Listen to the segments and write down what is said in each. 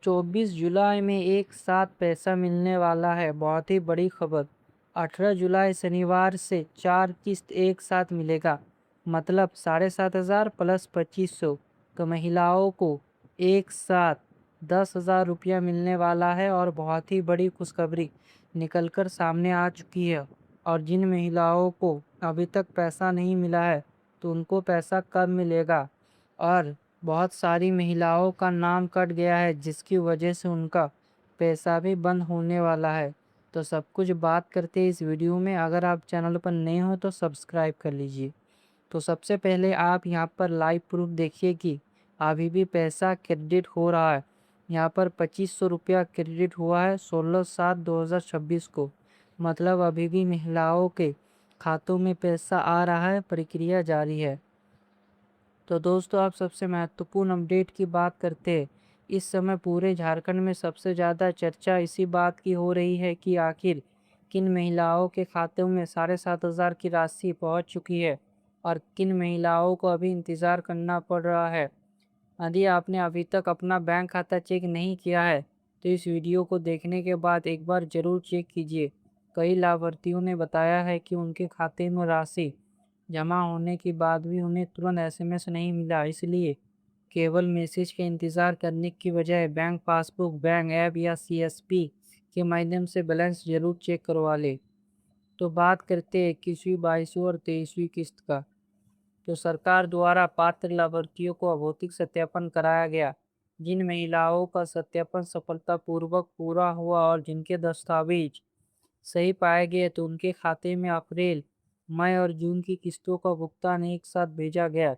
24 जुलाई में एक साथ पैसा मिलने वाला है। बहुत ही बड़ी खबर। 18 जुलाई शनिवार से 4 किस्त एक साथ मिलेगा। मतलब 7,500 प्लस 2,500 तो महिलाओं को एक साथ 10,000 रुपया मिलने वाला है। और बहुत ही बड़ी खुशखबरी निकलकर सामने आ चुकी है। और जिन महिलाओं को अभी तक पैसा नहीं मिला है तो उनको पैसा कब मिलेगा। और बहुत सारी महिलाओं का नाम कट गया है जिसकी वजह से उनका पैसा भी बंद होने वाला है। तो सब कुछ बात करते हैं इस वीडियो में। अगर आप चैनल पर नए हो तो सब्सक्राइब कर लीजिए। तो सबसे पहले आप यहाँ पर लाइव प्रूफ देखिए कि अभी भी पैसा क्रेडिट हो रहा है। यहाँ पर 2,500 रुपया क्रेडिट हुआ है 16/7/2026 को। मतलब अभी भी महिलाओं के खातों में पैसा आ रहा है, प्रक्रिया जारी है। तो दोस्तों, आप सबसे महत्वपूर्ण अपडेट की बात करते हैं। इस समय पूरे झारखंड में सबसे ज़्यादा चर्चा इसी बात की हो रही है कि आखिर किन महिलाओं के खातों में 7,500 की राशि पहुंच चुकी है और किन महिलाओं को अभी इंतज़ार करना पड़ रहा है। यदि आपने अभी तक अपना बैंक खाता चेक नहीं किया है तो इस वीडियो को देखने के बाद एक बार ज़रूर चेक कीजिए। कई लाभार्थियों ने बताया है कि उनके खाते में राशि जमा होने के बाद भी उन्हें तुरंत एसएमएस नहीं मिला, इसलिए केवल मैसेज के इंतज़ार करने की बजाय बैंक पासबुक, बैंक ऐप या सीएसपी के माध्यम से बैलेंस जरूर चेक करवा ले। तो बात करते हैं 21वीं, 22वीं और 23वीं किस्त का। तो सरकार द्वारा पात्र लाभार्थियों को भौतिक सत्यापन कराया गया। जिन महिलाओं का सत्यापन सफलतापूर्वक पूरा हुआ और जिनके दस्तावेज सही पाए गए तो उनके खाते में अप्रैल, मई और जून की किस्तों का भुगतान एक साथ भेजा गया।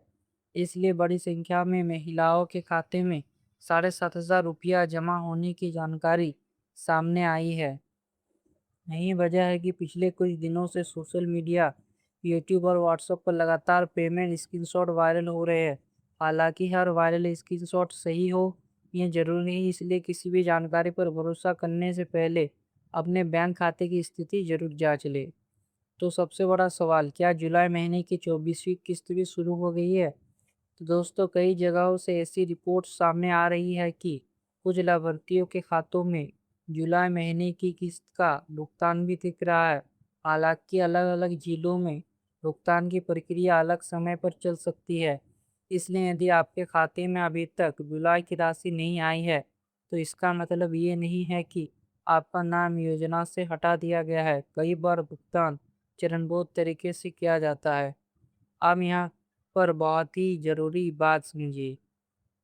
इसलिए बड़ी संख्या में महिलाओं के खाते में 7,500 रुपया जमा होने की जानकारी सामने आई है। यही वजह है कि पिछले कुछ दिनों से सोशल मीडिया, यूट्यूब और व्हाट्सएप पर लगातार पेमेंट स्क्रीनशॉट वायरल हो रहे हैं। हालांकि हर वायरल स्क्रीनशॉट सही हो ये जरूरी नहीं, इसलिए किसी भी जानकारी पर भरोसा करने से पहले अपने बैंक खाते की स्थिति जरूर जांच ले। तो सबसे बड़ा सवाल, क्या जुलाई महीने की 24वीं किस्त भी शुरू हो गई है? तो दोस्तों, कई जगहों से ऐसी रिपोर्ट सामने आ रही है कि कुछ लाभार्थियों के खातों में जुलाई महीने की किस्त का भुगतान भी दिख रहा है। हालांकि अलग अलग जिलों में भुगतान की प्रक्रिया अलग समय पर चल सकती है। इसलिए यदि आपके खाते में अभी तक जुलाई की राशि नहीं आई है तो इसका मतलब ये नहीं है कि आपका नाम योजना से हटा दिया गया है। कई बार भुगतान चरणबद्ध तरीके से किया जाता है। अब यहाँ पर बहुत ही ज़रूरी बात समझिए।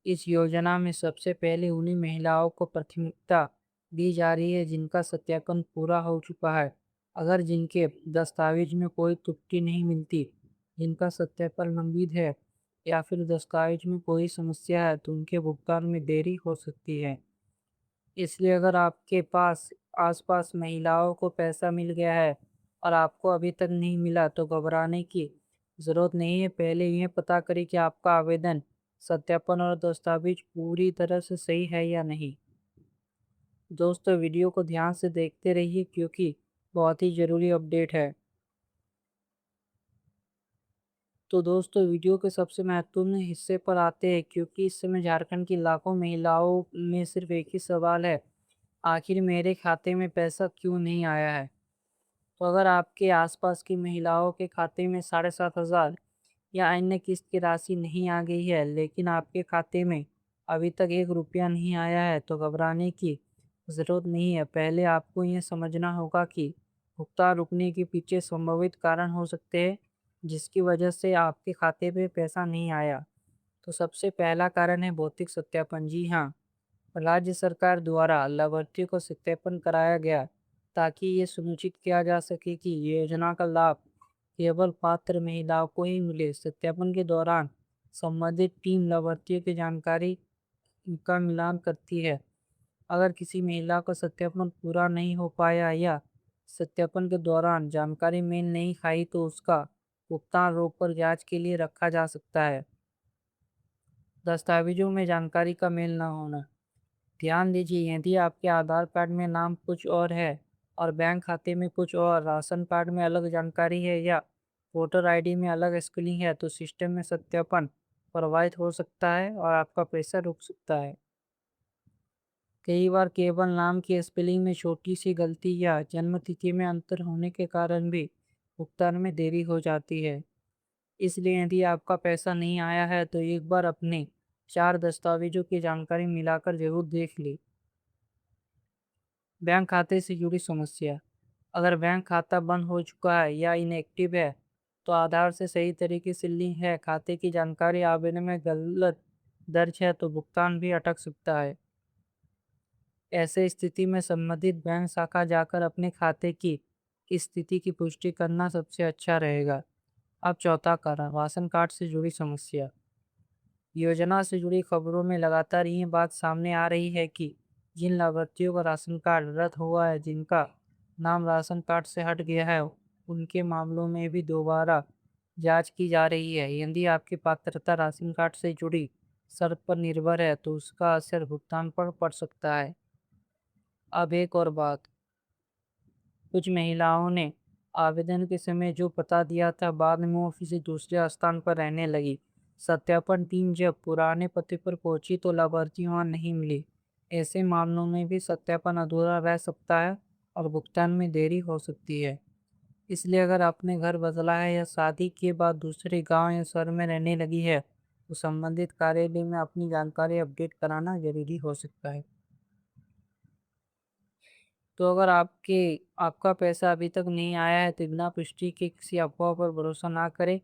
इस योजना में सबसे पहले उन्हीं महिलाओं को प्राथमिकता दी जा रही है जिनका सत्यापन पूरा हो चुका है। अगर जिनके दस्तावेज में कोई त्रुटि नहीं मिलती, जिनका सत्यापन लंबित है या फिर दस्तावेज में कोई समस्या है तो उनके भुगतान में देरी हो सकती है। इसलिए अगर आपके पास आसपास महिलाओं को पैसा मिल गया है और आपको अभी तक नहीं मिला तो घबराने की ज़रूरत नहीं है। पहले यह पता करें कि आपका आवेदन, सत्यापन और दस्तावेज पूरी तरह से सही है या नहीं। दोस्तों, वीडियो को ध्यान से देखते रहिए क्योंकि बहुत ही ज़रूरी अपडेट है। तो दोस्तों, वीडियो के सबसे महत्वपूर्ण हिस्से पर आते हैं क्योंकि इस समय झारखंड की लाखों महिलाओं में सिर्फ एक ही सवाल है, आखिर मेरे खाते में पैसा क्यों नहीं आया है। तो अगर आपके आसपास की महिलाओं के खाते में 7,500 या अन्य किस्त की राशि नहीं आ गई है लेकिन आपके खाते में अभी तक 1 रुपया नहीं आया है तो घबराने की ज़रूरत नहीं है। पहले आपको यह समझना होगा कि भुगतान रुकने के पीछे संभावित कारण हो सकते हैं जिसकी वजह से आपके खाते में पैसा नहीं आया। तो सबसे पहला कारण है भौतिक सत्यापन। जी हाँ, राज्य सरकार द्वारा लाभार्थियों को सत्यापन कराया गया ताकि ये सुनिश्चित किया जा सके कि योजना का लाभ केवल पात्र महिलाओं को ही मिले। सत्यापन के दौरान संबंधित टीम लाभार्थियों की जानकारी का मिलान करती है। अगर किसी महिला का सत्यापन पूरा नहीं हो पाया या सत्यापन के दौरान जानकारी मेल नहीं खाई तो उसका भुगतान रोक कर जांच के लिए रखा जा सकता है। दस्तावेजों में जानकारी का मेल न होना। ध्यान दीजिए, यदि आपके आधार कार्ड में नाम कुछ और है और बैंक खाते में कुछ और, राशन कार्ड में अलग जानकारी है या वोटर आईडी में अलग स्पेलिंग है तो सिस्टम में सत्यापन प्रभावित हो सकता है और आपका पैसा रुक सकता है। कई बार केवल नाम की स्पेलिंग में छोटी सी गलती या जन्म तिथि में अंतर होने के कारण भी भुगतान में देरी हो जाती है। इसलिए यदि आपका पैसा नहीं आया है तो एक बार अपने 4 दस्तावेज़ों की जानकारी मिलाकर ज़रूर देख लें। बैंक खाते से जुड़ी समस्या। अगर बैंक खाता बंद हो चुका है या इनएक्टिव है, तो आधार से सही तरीके से लिंक है, खाते की जानकारी आवेदन में गलत दर्ज है तो भुगतान भी अटक सकता है। ऐसे स्थिति में संबंधित बैंक शाखा जाकर अपने खाते की स्थिति की पुष्टि करना सबसे अच्छा रहेगा। अब चौथा कारण, राशन कार्ड से जुड़ी समस्या। योजना से जुड़ी खबरों में लगातार ये बात सामने आ रही है कि जिन लाभार्थियों का राशन कार्ड रद्द हुआ है, जिनका नाम राशन कार्ड से हट गया है, उनके मामलों में भी दोबारा जांच की जा रही है। यदि आपकी पात्रता राशन कार्ड से जुड़ी शर्त पर निर्भर है तो उसका असर भुगतान पर पड़ सकता है। अब एक और बात, कुछ महिलाओं ने आवेदन के समय जो पता दिया था, बाद में वो किसी दूसरे स्थान पर रहने लगी। सत्यापन टीम जब पुराने पते पर पहुंची तो लाभार्थी वहां नहीं मिली। ऐसे मामलों में भी सत्यापन अधूरा रह सकता है और भुगतान में देरी हो सकती है। इसलिए अगर आपने घर बदला है या शादी के बाद दूसरे गांव या शहर में रहने लगी है, तो संबंधित कार्यालय में अपनी जानकारी अपडेट कराना जरूरी हो सकता है। तो अगर आपका पैसा अभी तक नहीं आया है तो बिना पुष्टि के किसी अफवाह पर भरोसा ना करें।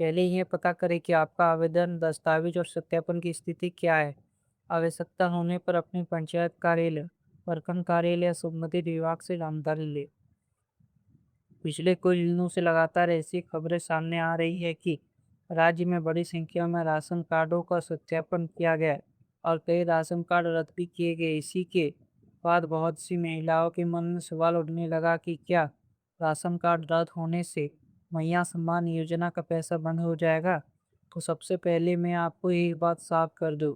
पहले यह पता करें कि आपका आवेदन, दस्तावेज और सत्यापन की स्थिति क्या है। आवश्यकता होने पर अपने पंचायत कार्यालय, प्रखंड कार्यालय या संबंधित विभाग से जानकारी लें। पिछले कुछ दिनों से लगातार ऐसी खबरें सामने आ रही है कि राज्य में बड़ी संख्या में राशन कार्डों का सत्यापन किया गया और कई राशन कार्ड रद्द भी किए गए। इसी के बाद बहुत सी महिलाओं के मन में सवाल उठने लगा कि क्या राशन कार्ड रद्द होने से मैया सम्मान योजना का पैसा बंद हो जाएगा। तो सबसे पहले मैं आपको एक बात साफ कर दूं,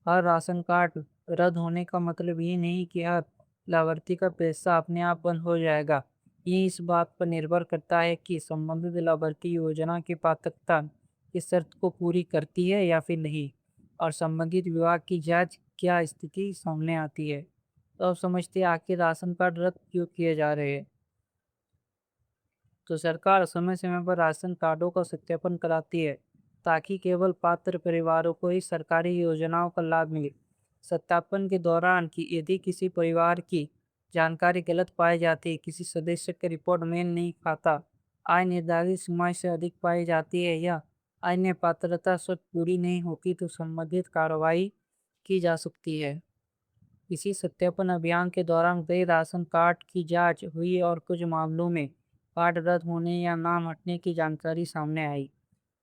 हर राशन कार्ड रद्द होने का मतलब ये नहीं कि हर लाभार्थी का पैसा अपने आप बंद हो जाएगा। ये इस बात पर निर्भर करता है कि संबंधित लाभार्थी योजना की पात्रता की शर्त को पूरी करती है या फिर नहीं, और संबंधित विभाग की जांच क्या स्थिति सामने आती है। तो अब समझते हैं आखिर राशन कार्ड रद्द क्यों किए जा रहे हैं। तो सरकार समय समय पर राशन कार्डों का सत्यापन कराती है ताकि केवल पात्र परिवारों को ही सरकारी योजनाओं का लाभ मिले। सत्यापन के दौरान कि यदि किसी परिवार की जानकारी गलत पाई जाती है, किसी सदस्य की रिपोर्ट मेल नहीं खाता, आय निर्धारित सीमा से अधिक पाई जाती है या अन्य पात्रता शर्त पूरी नहीं होती तो संबंधित कार्रवाई की जा सकती है। इसी सत्यापन अभियान के दौरान कई राशन कार्ड की जांच हुई और कुछ मामलों में कार्ड रद्द होने या नाम हटने की जानकारी सामने आई।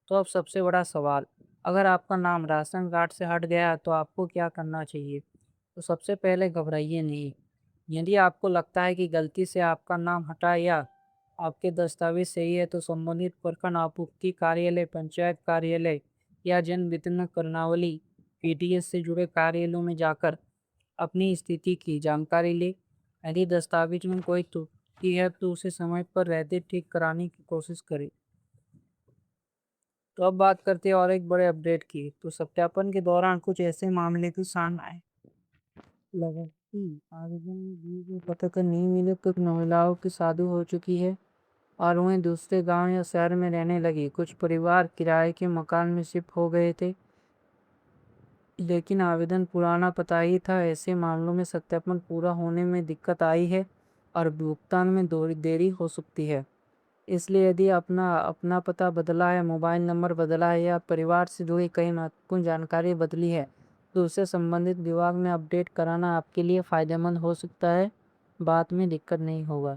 तो अब सबसे बड़ा सवाल, अगर आपका नाम राशन कार्ड से हट गया तो आपको क्या करना चाहिए। तो सबसे पहले घबराइए नहीं। यदि आपको लगता है कि गलती से आपका नाम हटा या आपके दस्तावेज सही है तो संबंधित प्रखंड आपूर्ति कार्यालय, पंचायत कार्यालय या जन वितरण प्रणाली पीडीएस से जुड़े कार्यालयों में जाकर अपनी स्थिति की जानकारी ले। यदि दस्तावेज में कोई त्रुटि है तो उसे समय पर रहते ठीक कराने की कोशिश करें। तो अब बात करते हैं और एक बड़े अपडेट की। तो सत्यापन के दौरान कुछ ऐसे मामले भी सामने आए लगा कि आवेदन में दिए गए पते पर नहीं मिले तो महिलाओं की शादी हो चुकी है और वह दूसरे गांव या शहर में रहने लगी। कुछ परिवार किराए के मकान में शिफ्ट हो गए थे, लेकिन आवेदन पुराना पता ही था। ऐसे मामलों में सत्यापन पूरा होने में दिक्कत आई है और भुगतान में देरी हो सकती है। इसलिए यदि अपना अपना पता बदला है, मोबाइल नंबर बदला है या परिवार से जुड़ी कई महत्वपूर्ण जानकारी बदली है तो उसे संबंधित विभाग में अपडेट कराना आपके लिए फ़ायदेमंद हो सकता है। बाद में दिक्कत नहीं होगा।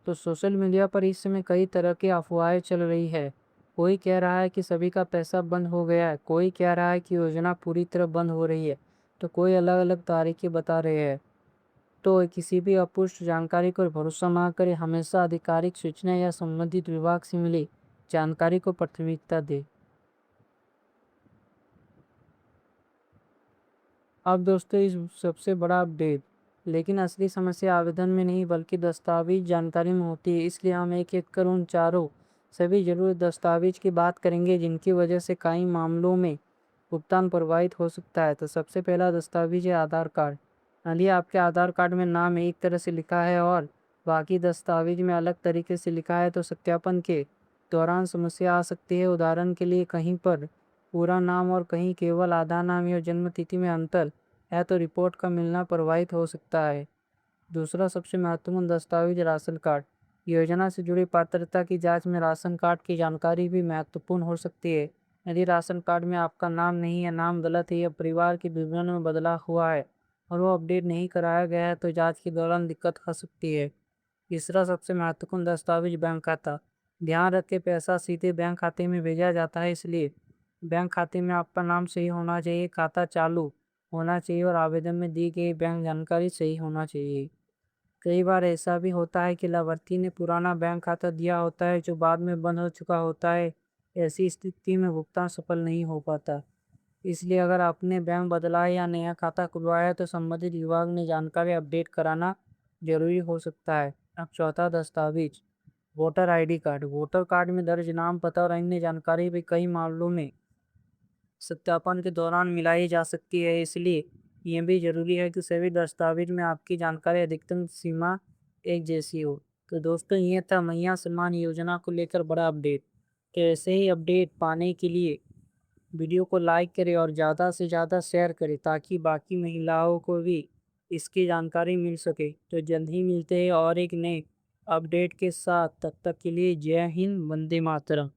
तो सोशल मीडिया पर इस समय कई तरह की अफवाहें चल रही है। कोई कह रहा है कि सभी का पैसा बंद हो गया है, कोई कह रहा है कि योजना पूरी तरह बंद हो रही है, तो कोई अलग अलग तारीखें बता रहे हैं। तो किसी भी अपुष्ट जानकारी पर भरोसा ना करें। हमेशा आधिकारिक सूचना या संबंधित विभाग से मिली जानकारी को प्राथमिकता दें। अब दोस्तों इस सबसे बड़ा अपडेट, लेकिन असली समस्या आवेदन में नहीं बल्कि दस्तावेज जानकारी में होती है। इसलिए हम एक एक कर उन चारों सभी जरूरी दस्तावेज की बात करेंगे जिनकी वजह से कई मामलों में भुगतान प्रभावित हो सकता है। तो सबसे पहला दस्तावेज है आधार कार्ड। यदि आपके आधार कार्ड में नाम एक तरह से लिखा है और बाकी दस्तावेज में अलग तरीके से लिखा है तो सत्यापन के दौरान समस्या आ सकती है। उदाहरण के लिए कहीं पर पूरा नाम और कहीं केवल आधार नाम या जन्म तिथि में अंतर है तो रिपोर्ट का मिलना प्रभावित हो सकता है। दूसरा सबसे महत्वपूर्ण दस्तावेज राशन कार्ड। योजना से जुड़ी पात्रता की जांच में राशन कार्ड की जानकारी भी महत्वपूर्ण हो सकती है। यदि राशन कार्ड में आपका नाम नहीं है, नाम गलत है या परिवार के विवरण में बदलाव हुआ है और वो अपडेट नहीं कराया गया है तो जांच के दौरान दिक्कत हो सकती है। तीसरा सबसे महत्वपूर्ण दस्तावेज बैंक खाता। ध्यान रखें पैसा सीधे बैंक खाते में भेजा जाता है, इसलिए बैंक खाते में आपका नाम सही होना चाहिए, खाता चालू होना चाहिए और आवेदन में दी गई बैंक जानकारी सही होना चाहिए। कई बार ऐसा भी होता है कि लाभार्थी ने पुराना बैंक खाता दिया होता है जो बाद में बंद हो चुका होता है। ऐसी स्थिति में भुगतान सफल नहीं हो पाता। इसलिए अगर आपने बैंक बदला है या नया खाता खुलवाया है तो संबंधित विभाग ने जानकारी अपडेट कराना जरूरी हो सकता है। अब चौथा दस्तावेज voter ID card. Voter card में दर्ज नाम, पता और अन्य जानकारी भी कई मामलों में सत्यापन के दौरान मिलाई जा सकती है, इसलिए ये भी जरूरी है कि सभी दस्तावेज में आपकी जानकारी अधिकतम सीमा एक जैसी हो। तो दोस्तों ये था मैया सम्मान योजना को लेकर बड़ा अपडेट। तो ऐसे ही अपडेट पाने के लिए वीडियो को लाइक करें और ज़्यादा से ज़्यादा शेयर करें ताकि बाकी महिलाओं को भी इसकी जानकारी मिल सके। तो जल्द ही मिलते हैं और एक नए अपडेट के साथ। तब तक के लिए जय हिंद, वंदे मातरम।